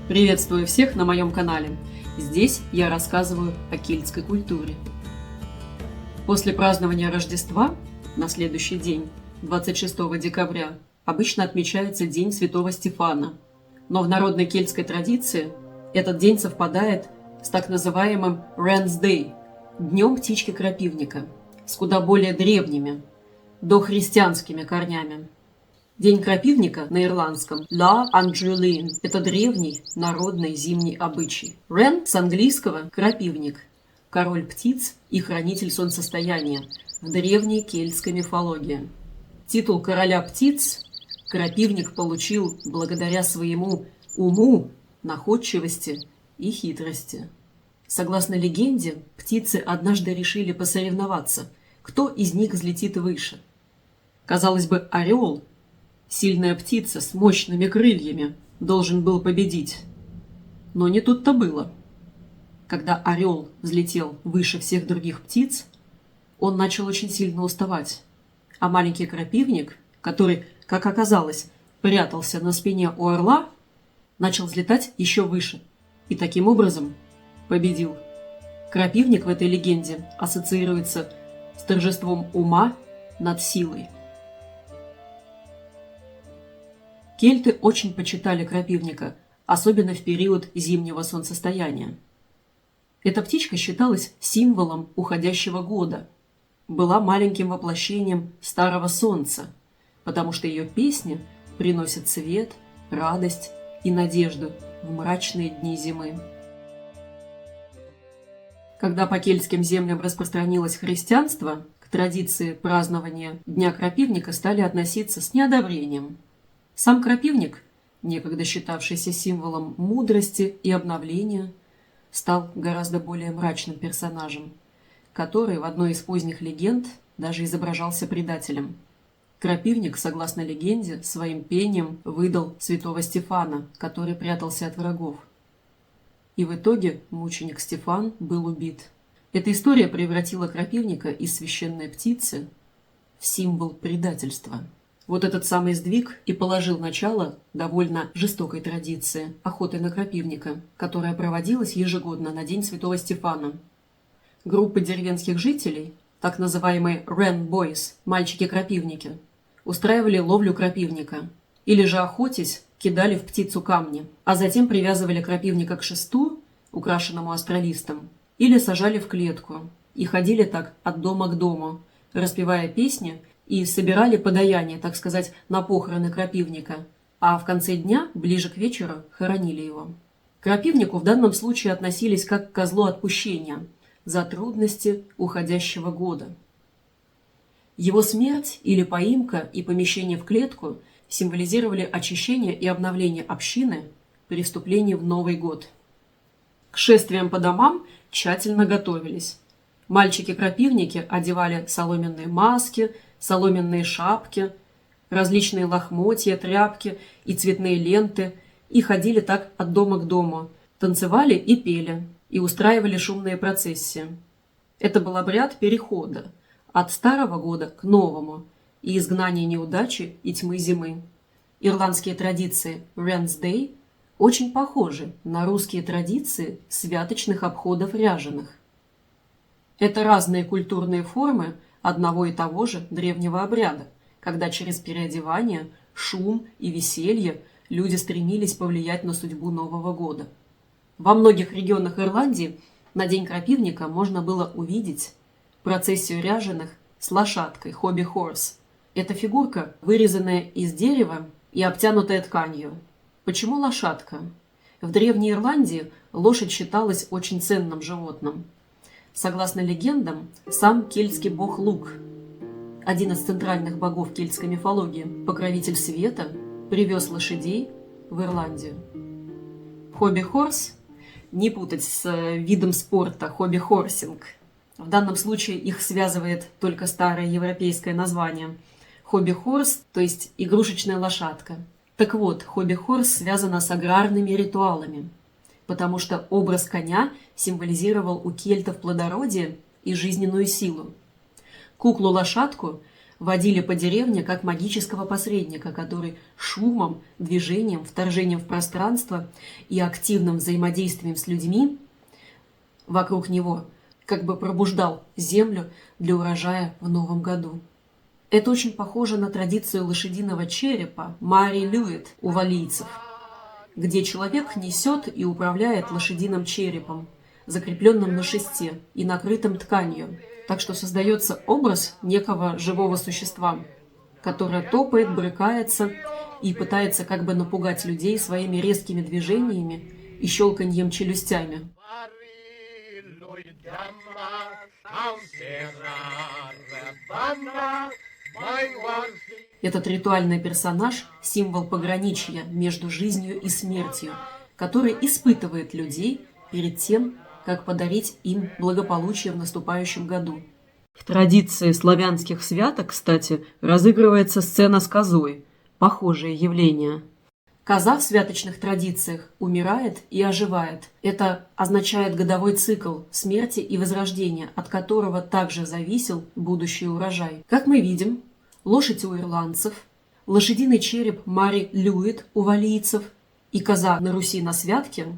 Приветствую всех на моем канале. Здесь я рассказываю о кельтской культуре. После празднования Рождества на следующий день, 26 декабря, обычно отмечается День Святого Стефана. Но в народной кельтской традиции этот день совпадает с так называемым Wren's Day – Днем птички крапивника, с куда более древними, дохристианскими корнями. День крапивника на ирландском «La Angelin» – это древний народный зимний обычай. Wren с английского «крапивник», король птиц и хранитель солнцестояния в древней кельтской мифологии. Титул короля птиц крапивник получил благодаря своему уму, находчивости и хитрости. Согласно легенде, птицы однажды решили посоревноваться, кто из них взлетит выше. Казалось бы, орел – сильная птица с мощными крыльями должен был победить. Но не тут-то было. Когда орел взлетел выше всех других птиц, он начал очень сильно уставать. А маленький крапивник, который, как оказалось, прятался на спине у орла, начал взлетать еще выше. И таким образом победил. Крапивник в этой легенде ассоциируется с торжеством ума над силой. Кельты очень почитали крапивника, особенно в период зимнего солнцестояния. Эта птичка считалась символом уходящего года, была маленьким воплощением старого солнца, потому что ее песни приносят свет, радость и надежду в мрачные дни зимы. Когда по кельтским землям распространилось христианство, к традиции празднования Дня крапивника стали относиться с неодобрением. Сам крапивник, некогда считавшийся символом мудрости и обновления, стал гораздо более мрачным персонажем, который в одной из поздних легенд даже изображался предателем. Крапивник, согласно легенде, своим пением выдал святого Стефана, который прятался от врагов. И в итоге мученик Стефан был убит. Эта история превратила крапивника из священной птицы в символ предательства. Вот этот самый сдвиг и положил начало довольно жестокой традиции охоты на крапивника, которая проводилась ежегодно на День Святого Стефана. Группы деревенских жителей, так называемые Wren Boys, мальчики-крапивники, устраивали ловлю крапивника, или же, охотясь, кидали в птицу камни, а затем привязывали крапивника к шесту, украшенному астролистом, или сажали в клетку, и ходили так от дома к дому, распевая песни, и собирали подаяние, так сказать, на похороны крапивника, а в конце дня, ближе к вечеру, хоронили его. К крапивнику в данном случае относились как к козлу отпущения за трудности уходящего года. Его смерть или поимка и помещение в клетку символизировали очищение и обновление общины при вступлении в Новый год. К шествиям по домам тщательно готовились. Мальчики-крапивники одевали соломенные маски, соломенные шапки, различные лохмотья, тряпки и цветные ленты, и ходили так от дома к дому, танцевали и пели, и устраивали шумные процессии. Это был обряд перехода от старого года к новому и изгнания неудачи и тьмы зимы. Ирландские традиции Wren's Day очень похожи на русские традиции святочных обходов ряженых. Это разные культурные формы одного и того же древнего обряда, когда через переодевание, шум и веселье люди стремились повлиять на судьбу Нового года. Во многих регионах Ирландии на День крапивника можно было увидеть процессию ряженых с лошадкой hobby horse. Это фигурка, вырезанная из дерева и обтянутая тканью. Почему лошадка? В Древней Ирландии лошадь считалась очень ценным животным. Согласно легендам, сам кельтский бог Лук, один из центральных богов кельтской мифологии, покровитель света, привез лошадей в Ирландию. Хобби-хорс – не путать с видом спорта хобби-хорсинг. В данном случае их связывает только старое европейское название. Хобби-хорс, то есть игрушечная лошадка. Так вот, хобби-хорс связано с аграрными ритуалами, потому что образ коня символизировал у кельтов плодородие и жизненную силу. Куклу-лошадку водили по деревне как магического посредника, который шумом, движением, вторжением в пространство и активным взаимодействием с людьми вокруг него как бы пробуждал землю для урожая в новом году. Это очень похоже на традицию лошадиного черепа Мари Люит у валлийцев, где человек несет и управляет лошадиным черепом, закрепленным на шесте и накрытым тканью, так что создается образ некого живого существа, которое топает, брыкается и пытается как бы напугать людей своими резкими движениями и щелканьем челюстями. Этот ритуальный персонаж – символ пограничья между жизнью и смертью, который испытывает людей перед тем, как подарить им благополучие в наступающем году. В традиции славянских святок, кстати, разыгрывается сцена с козой, похожее явление. Коза в святочных традициях умирает и оживает. Это означает годовой цикл смерти и возрождения, от которого также зависел будущий урожай. Как мы видим, лошадь у ирландцев, лошадиный череп Мари Люит у валлийцев и коза на Руси на святке –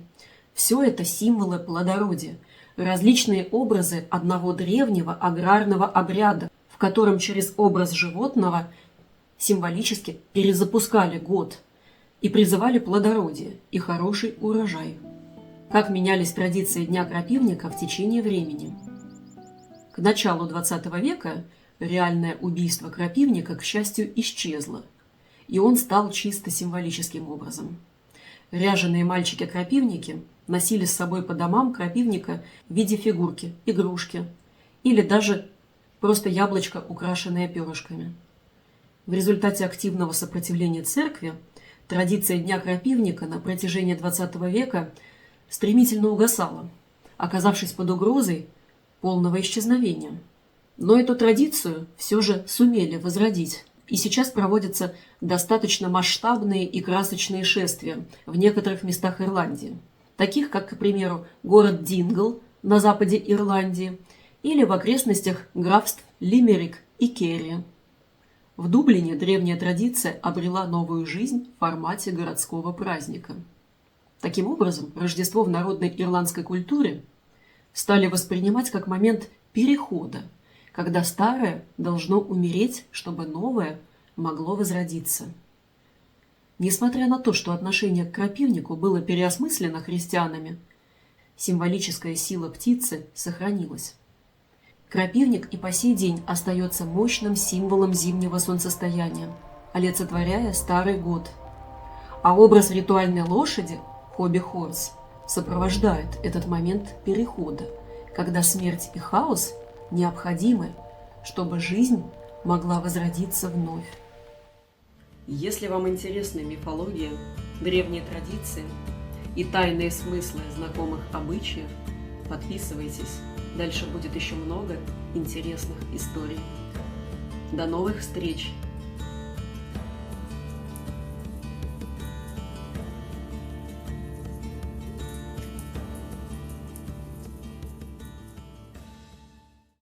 все это символы плодородия, различные образы одного древнего аграрного обряда, в котором через образ животного символически перезапускали год и призывали плодородие и хороший урожай. Как менялись традиции Дня крапивника в течение времени? К началу XX века реальное убийство крапивника, к счастью, исчезло, и он стал чисто символическим образом. Ряженые мальчики-крапивники носили с собой по домам крапивника в виде фигурки, игрушки или даже просто яблочко, украшенное перышками. В результате активного сопротивления церкви традиция Дня крапивника на протяжении XX века стремительно угасала, оказавшись под угрозой полного исчезновения. Но эту традицию все же сумели возродить. И сейчас проводятся достаточно масштабные и красочные шествия в некоторых местах Ирландии, таких как, к примеру, город Дингл на западе Ирландии или в окрестностях графств Лимерик и Керри. В Дублине древняя традиция обрела новую жизнь в формате городского праздника. Таким образом, Рождество в народной ирландской культуре стали воспринимать как момент перехода, когда старое должно умереть, чтобы новое могло возродиться. Несмотря на то, что отношение к крапивнику было переосмыслено христианами, символическая сила птицы сохранилась. Крапивник и по сей день остается мощным символом зимнего солнцестояния, олицетворяя старый год. А образ ритуальной лошади, хобби-хорс, сопровождает этот момент перехода, когда смерть и хаос необходимы, чтобы жизнь могла возродиться вновь. Если вам интересны мифология, древние традиции и тайные смыслы знакомых обычаев, подписывайтесь. Дальше будет еще много интересных историй. До новых встреч!